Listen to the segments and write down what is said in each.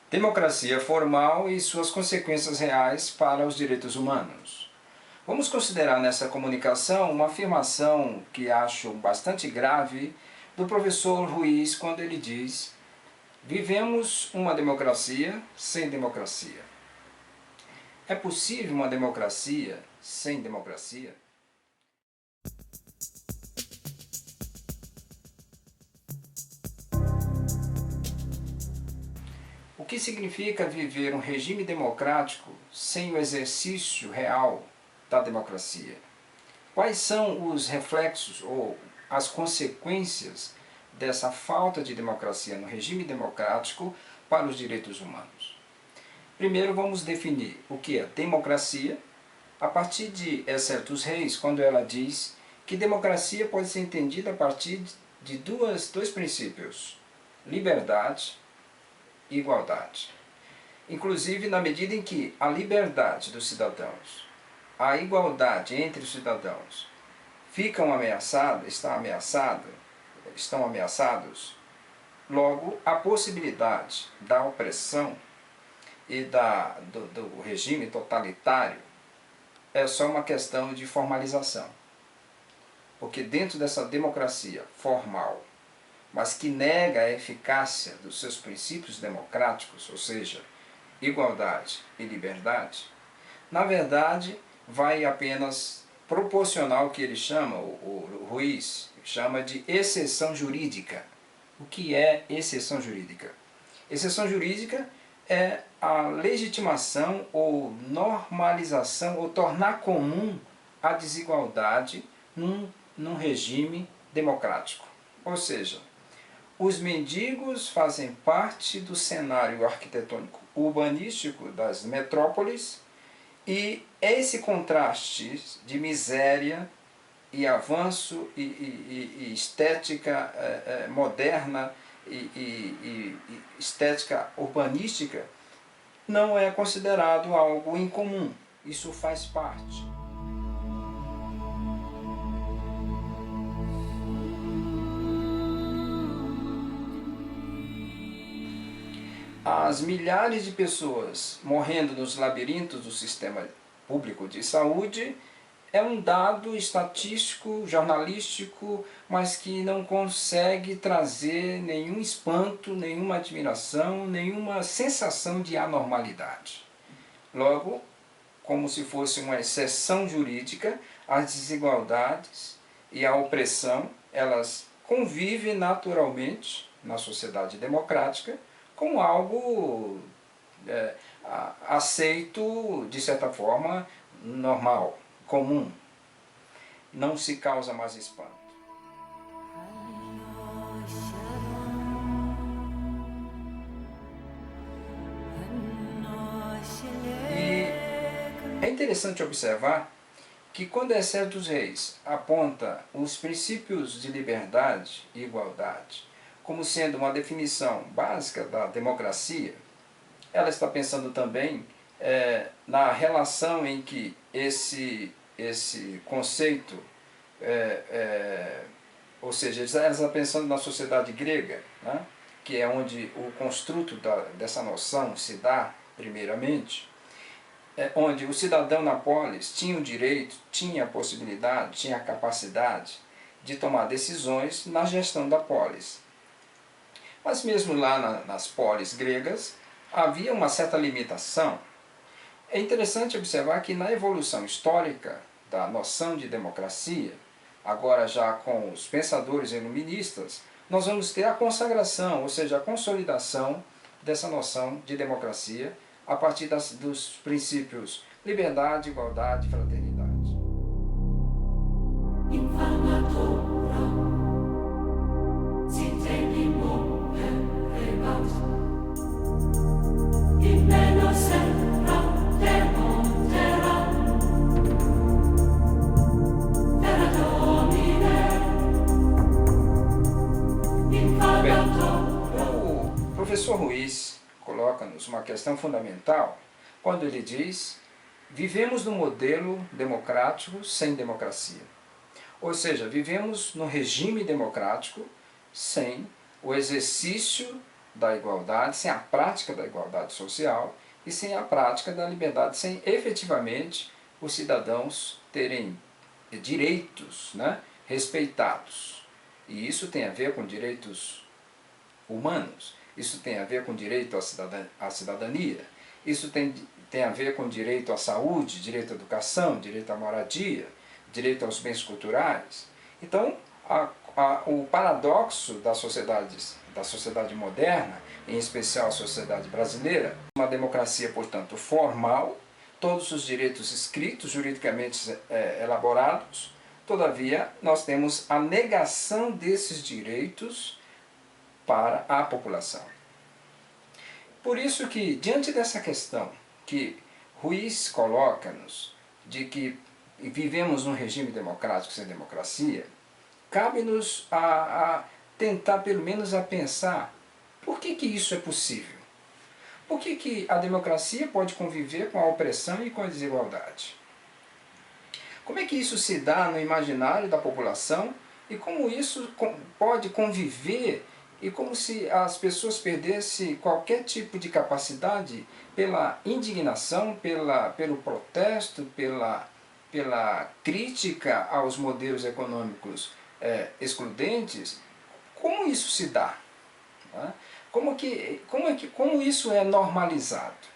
Democracia formal e suas consequências reais para os direitos humanos. Vamos considerar nessa comunicação uma afirmação que acho bastante grave do professor Ruiz quando ele diz: vivemos uma democracia sem democracia. É possível uma democracia sem democracia? O que significa viver um regime democrático sem o exercício real da democracia? Quais são os reflexos ou as consequências dessa falta de democracia no regime democrático para os direitos humanos? Primeiro vamos definir o que é democracia, a partir de Esther dos Reis, quando ela diz que democracia pode ser entendida a partir de dois princípios: liberdade e igualdade. Inclusive, na medida em que a liberdade dos cidadãos, a igualdade entre os cidadãos estão ameaçados, logo a possibilidade da opressão e do regime totalitário é só uma questão de formalização. Porque dentro dessa democracia formal, mas que nega a eficácia dos seus princípios democráticos, ou seja, igualdade e liberdade, na verdade vai apenas proporcionar o que ele chama, o Ruiz chama de exceção jurídica. O que é exceção jurídica? Exceção jurídica é a legitimação ou normalização ou tornar comum a desigualdade num regime democrático. Ou seja, os mendigos fazem parte do cenário arquitetônico urbanístico das metrópoles e esse contraste de miséria e avanço e estética moderna e estética urbanística não é considerado algo incomum. Isso faz parte. As milhares de pessoas morrendo nos labirintos do sistema público de saúde é um dado estatístico, jornalístico, mas que não consegue trazer nenhum espanto, nenhuma admiração, nenhuma sensação de anormalidade. Logo, como se fosse uma exceção jurídica, as desigualdades e a opressão, elas convivem naturalmente na sociedade democrática como algo aceito, de certa forma, normal, comum. Não se causa mais espanto. E é interessante observar que quando Esther dos Reis aponta os princípios de liberdade e igualdade como sendo uma definição básica da democracia, ela está pensando também na relação em que esse conceito, ou seja, ela está pensando na sociedade grega, né, que é onde o construto dessa noção se dá primeiramente, onde o cidadão na polis tinha o direito, tinha a possibilidade, tinha a capacidade de tomar decisões na gestão da polis. Mas mesmo lá nas polis gregas, havia uma certa limitação. É interessante observar que na evolução histórica da noção de democracia, agora já com os pensadores iluministas, nós vamos ter a consagração, ou seja, a consolidação dessa noção de democracia a partir dos princípios liberdade, igualdade e fraternidade. O professor Ruiz coloca-nos uma questão fundamental quando ele diz: vivemos num modelo democrático sem democracia. Ou seja, vivemos num regime democrático sem o exercício da igualdade, sem a prática da igualdade social e sem a prática da liberdade, sem efetivamente os cidadãos terem direitos, né, respeitados. E isso tem a ver com direitos humanos, isso tem a ver com direito à cidadania, isso tem a ver com direito à saúde, direito à educação, direito à moradia, direito aos bens culturais. Então, o paradoxo da sociedade moderna, em especial a sociedade brasileira, uma democracia, portanto, formal, todos os direitos escritos, juridicamente elaborados, todavia, nós temos a negação desses direitos para a população. Por isso que, diante dessa questão que Ruiz coloca-nos, de que vivemos num regime democrático sem democracia, cabe-nos a tentar, pelo menos, a pensar por que isso é possível? Por que a democracia pode conviver com a opressão e com a desigualdade? Como é que isso se dá no imaginário da população e como isso pode conviver e como se as pessoas perdessem qualquer tipo de capacidade pela indignação, pelo protesto, pela crítica aos modelos econômicos excludentes? Como isso se dá? Tá? Como isso é normalizado?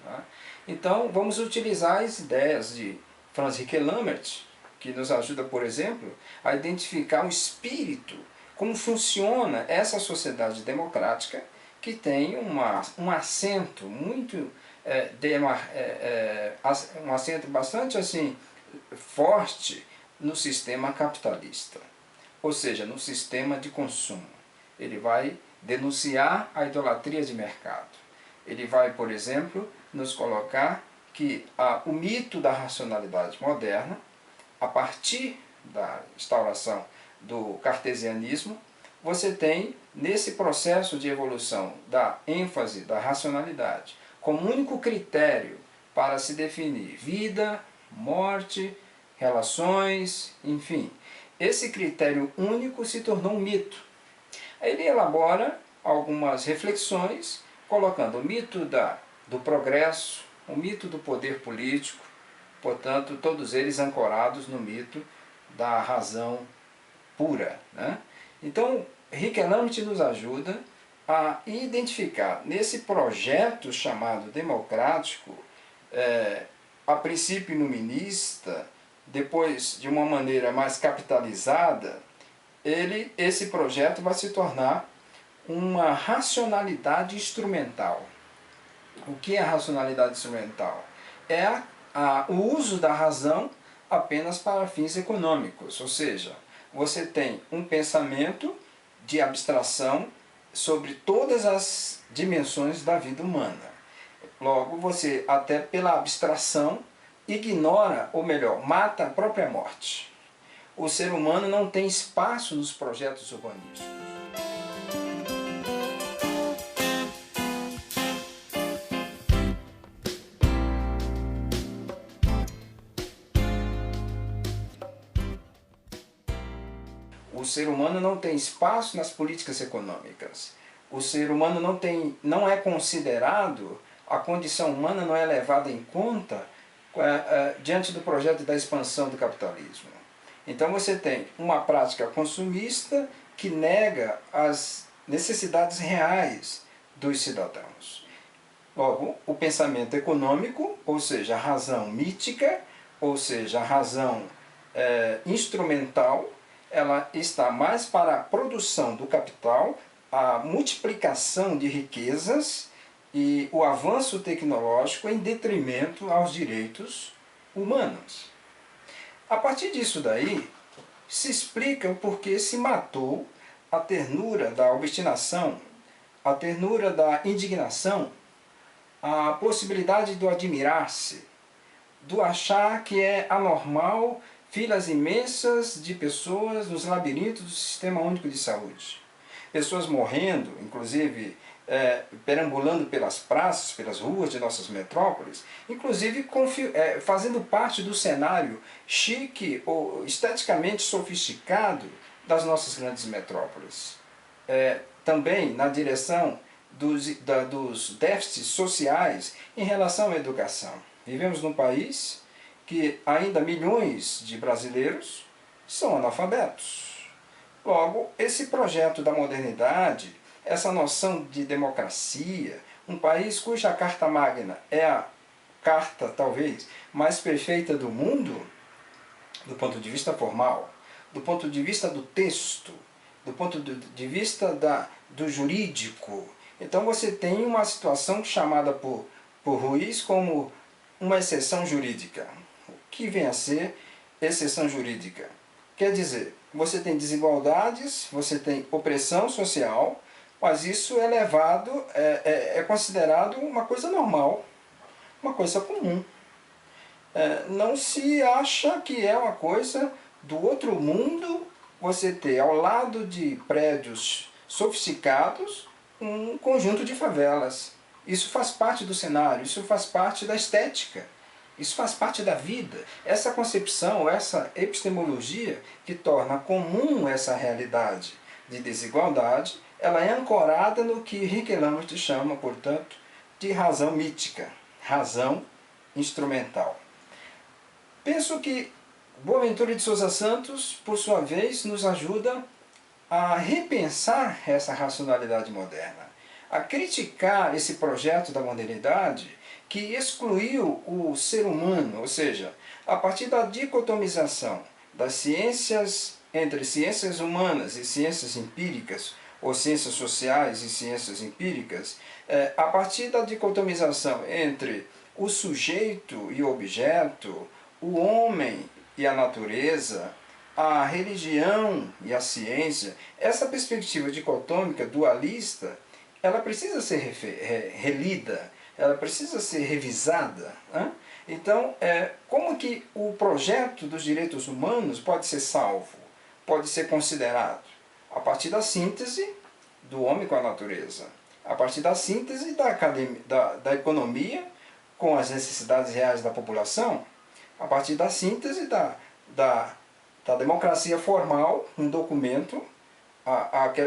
Tá? Então, vamos utilizar as ideias de Franz Riquet-Lambert, que nos ajuda, por exemplo, a identificar o espírito, como funciona essa sociedade democrática que tem um acento muito, um acento bastante assim, forte no sistema capitalista, ou seja, no sistema de consumo. Ele vai denunciar a idolatria de mercado. Ele vai, por exemplo, nos colocar que o mito da racionalidade moderna, a partir da instauração do cartesianismo, você tem, nesse processo de evolução da ênfase da racionalidade, como único critério para se definir vida, morte, relações, enfim, esse critério único se tornou um mito. Ele elabora algumas reflexões, colocando o mito do progresso, o mito do poder político, portanto, todos eles ancorados no mito da razão pura, né? Então, Riquet-Lambert nos ajuda a identificar nesse projeto chamado democrático, a princípio iluminista, depois de uma maneira mais capitalizada, esse projeto vai se tornar uma racionalidade instrumental. O que é a racionalidade instrumental? É o uso da razão apenas para fins econômicos, ou seja, você tem um pensamento de abstração sobre todas as dimensões da vida humana. Logo, você, até pela abstração, ignora, ou melhor, mata a própria morte. O ser humano não tem espaço nos projetos urbanísticos. O ser humano não tem espaço nas políticas econômicas. O ser humano não é considerado, a condição humana não é levada em conta diante do projeto da expansão do capitalismo. Então você tem uma prática consumista que nega as necessidades reais dos cidadãos. Logo, o pensamento econômico, ou seja, a razão mítica, ou seja, a razão instrumental, ela está mais para a produção do capital, a multiplicação de riquezas e o avanço tecnológico em detrimento aos direitos humanos. A partir disso daí, se explica o porquê se matou a ternura da obstinação, a ternura da indignação, a possibilidade do admirar-se, do achar que é anormal filas imensas de pessoas nos labirintos do Sistema Único de Saúde. Pessoas morrendo, inclusive perambulando pelas praças, pelas ruas de nossas metrópoles, inclusive fazendo parte do cenário chique ou esteticamente sofisticado das nossas grandes metrópoles. Também na direção dos déficits sociais em relação à educação. Vivemos num país que ainda milhões de brasileiros são analfabetos. Logo, esse projeto da modernidade, essa noção de democracia, um país cuja Carta Magna é a carta, talvez, mais perfeita do mundo, do ponto de vista formal, do ponto de vista do texto, do ponto de vista do jurídico. Então você tem uma situação chamada por Ruiz como uma exceção jurídica. O que vem a ser exceção jurídica? Quer dizer, você tem desigualdades, você tem opressão social, mas isso é levado, é considerado uma coisa normal, uma coisa comum. Não se acha que é uma coisa do outro mundo você ter ao lado de prédios sofisticados um conjunto de favelas. Isso faz parte do cenário, isso faz parte da estética, isso faz parte da vida. Essa concepção, essa epistemologia que torna comum essa realidade de desigualdade, ela é ancorada no que Henrique Lambert chama, portanto, de razão mítica, razão instrumental. Penso que Boaventura de Sousa Santos, por sua vez, nos ajuda a repensar essa racionalidade moderna, a criticar esse projeto da modernidade que excluiu o ser humano, ou seja, a partir da dicotomização das ciências entre ciências humanas e ciências empíricas, ou ciências sociais e ciências empíricas, a partir da dicotomização entre o sujeito e o objeto, o homem e a natureza, a religião e a ciência, essa perspectiva dicotômica, dualista, ela precisa ser relida, ela precisa ser revisada. Né? Então, como que o projeto dos direitos humanos pode ser salvo, pode ser considerado? A partir da síntese do homem com a natureza, a partir da síntese da economia com as necessidades reais da população, a partir da síntese da democracia formal, um documento,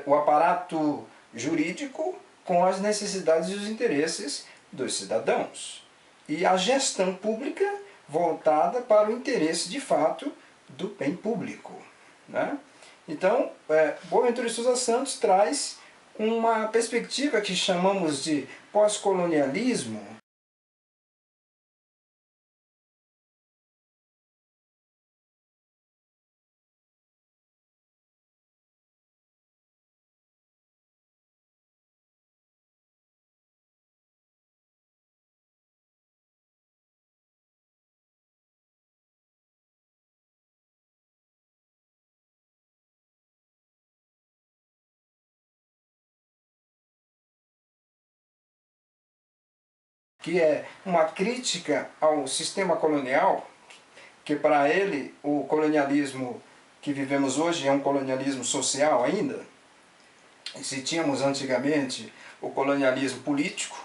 o aparato jurídico com as necessidades e os interesses dos cidadãos. E a gestão pública voltada para o interesse de fato do bem público. Né? Então, Boaventura de Sousa Santos traz uma perspectiva que chamamos de pós-colonialismo, que é uma crítica ao sistema colonial, que para ele o colonialismo que vivemos hoje é um colonialismo social ainda. Se tínhamos antigamente o colonialismo político,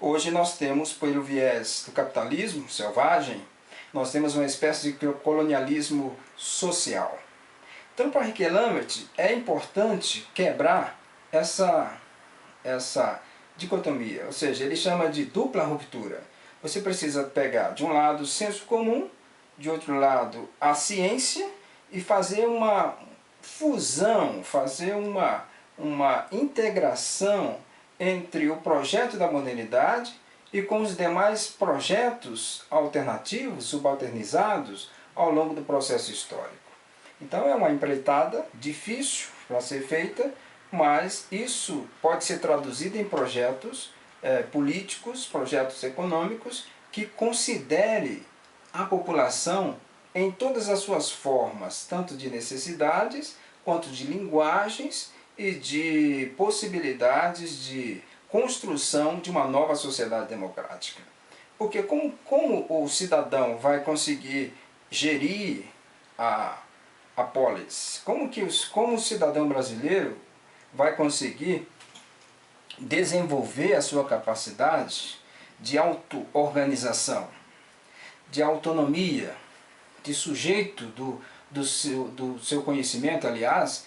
hoje nós temos, pelo viés do capitalismo selvagem, nós temos uma espécie de colonialismo social. Então, para Henrique Lambert, é importante quebrar essa dicotomia, ou seja, ele chama de dupla ruptura. Você precisa pegar, de um lado, o senso comum, de outro lado, a ciência, e fazer uma fusão, fazer uma integração entre o projeto da modernidade e com os demais projetos alternativos, subalternizados, ao longo do processo histórico. Então é uma empreitada difícil para ser feita, mas isso pode ser traduzido em projetos políticos, projetos econômicos, que considere a população em todas as suas formas, tanto de necessidades, quanto de linguagens e de possibilidades de construção de uma nova sociedade democrática. Porque como o cidadão vai conseguir gerir a polis? Como o cidadão brasileiro vai conseguir desenvolver a sua capacidade de auto-organização, de autonomia, de sujeito do seu conhecimento? Aliás,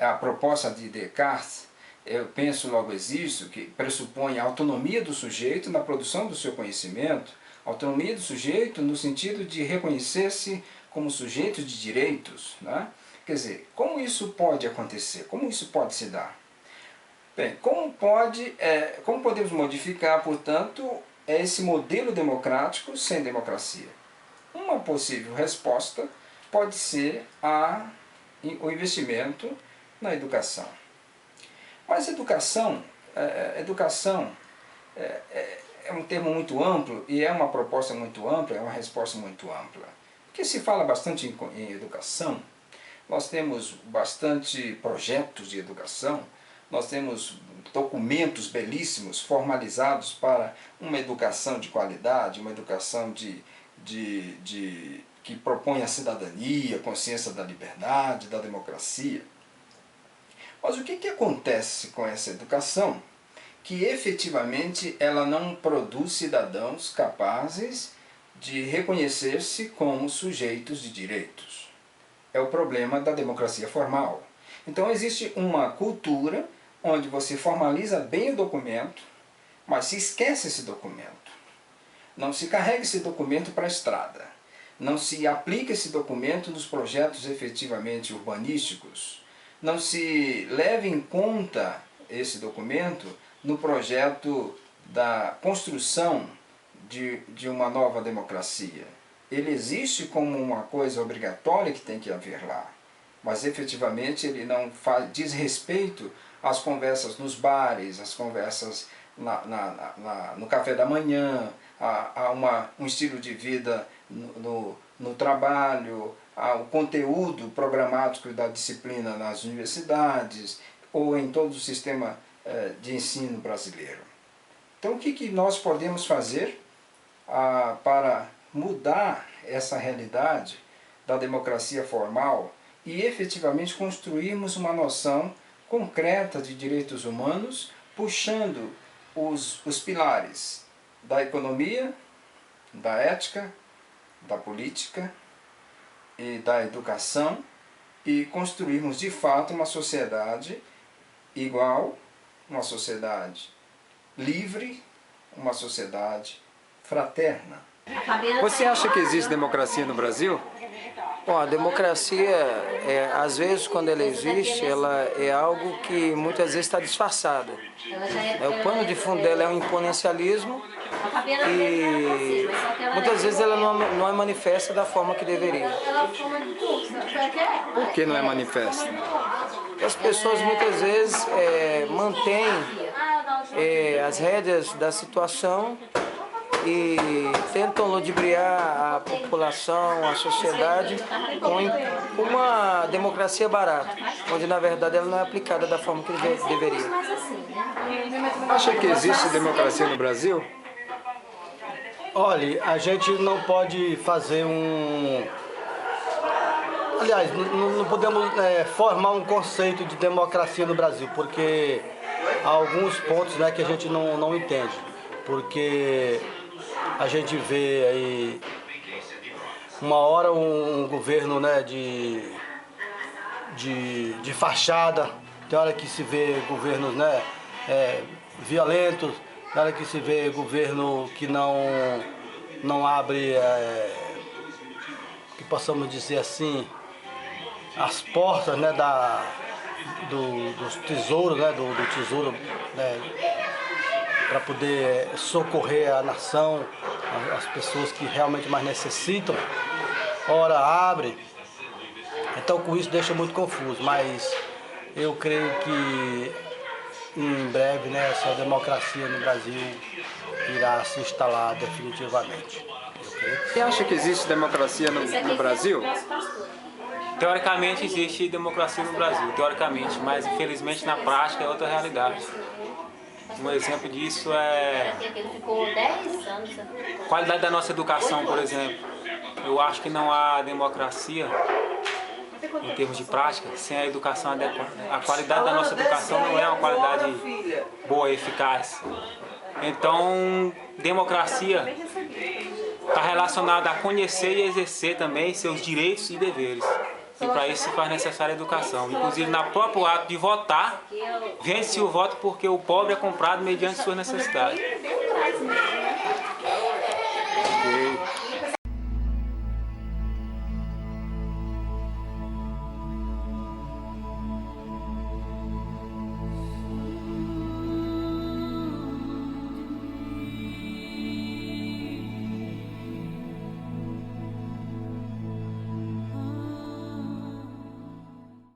a proposta de Descartes, eu penso logo existo, que pressupõe a autonomia do sujeito na produção do seu conhecimento, autonomia do sujeito no sentido de reconhecer-se como sujeito de direitos, né? Quer dizer, como isso pode acontecer? Como isso pode se dar? Bem, como podemos modificar, portanto, esse modelo democrático sem democracia? Uma possível resposta pode ser o investimento na educação. Mas educação é um termo muito amplo e é uma proposta muito ampla, é uma resposta muito ampla. Porque se fala bastante em educação, nós temos bastante projetos de educação, nós temos documentos belíssimos formalizados para uma educação de qualidade, uma educação que propõe a cidadania, a consciência da liberdade, da democracia. Mas o que acontece com essa educação? Que efetivamente ela não produz cidadãos capazes de reconhecer-se como sujeitos de direitos. É o problema da democracia formal. Então existe uma cultura onde você formaliza bem o documento, mas se esquece esse documento. Não se carrega esse documento para a estrada. Não se aplica esse documento nos projetos efetivamente urbanísticos. Não se leva em conta esse documento no projeto da construção de uma nova democracia. Ele existe como uma coisa obrigatória que tem que haver lá, mas efetivamente ele não diz respeito às conversas nos bares, às conversas no café da manhã, a um estilo de vida no trabalho, ao conteúdo programático da disciplina nas universidades ou em todo o sistema de ensino brasileiro. Então o que nós podemos fazer para mudar essa realidade da democracia formal e efetivamente construirmos uma noção concreta de direitos humanos, puxando os pilares da economia, da ética, da política e da educação e construirmos de fato uma sociedade igual, uma sociedade livre, uma sociedade fraterna. Você acha que existe democracia no Brasil? Bom, a democracia, às vezes, quando ela existe, ela é algo que muitas vezes está disfarçada. O pano de fundo dela é um exponencialismo e muitas vezes ela não é manifesta da forma que deveria. Por que não é manifesta? As pessoas muitas vezes mantêm as rédeas da situação e tentam ludibriar a população, a sociedade com uma democracia barata, onde na verdade ela não é aplicada da forma que deveria. Acha que existe democracia no Brasil? Olha, a gente não pode fazer Aliás, não podemos formar um conceito de democracia no Brasil, porque há alguns pontos que a gente não entende. Porque a gente vê aí uma hora um governo de fachada, tem hora que se vê governos violentos, tem hora que se vê governo que não abre, que possamos dizer assim, as portas dos tesouros, do tesouro, para poder socorrer a nação, as pessoas que realmente mais necessitam. Ora abre, então com isso deixa muito confuso, mas eu creio que em breve essa democracia no Brasil irá se instalar definitivamente. Você acha que existe democracia no Brasil? Teoricamente existe democracia no Brasil, teoricamente, mas infelizmente na prática é outra realidade. Um exemplo disso é a qualidade da nossa educação, por exemplo. Eu acho que não há democracia em termos de prática sem a educação adequada. A qualidade da nossa educação não é uma qualidade boa e eficaz. Então, democracia está relacionada a conhecer e exercer também seus direitos e deveres. E para isso se faz necessária a educação. Inclusive, na próprio ato de votar, vence o voto porque o pobre é comprado mediante suas necessidades.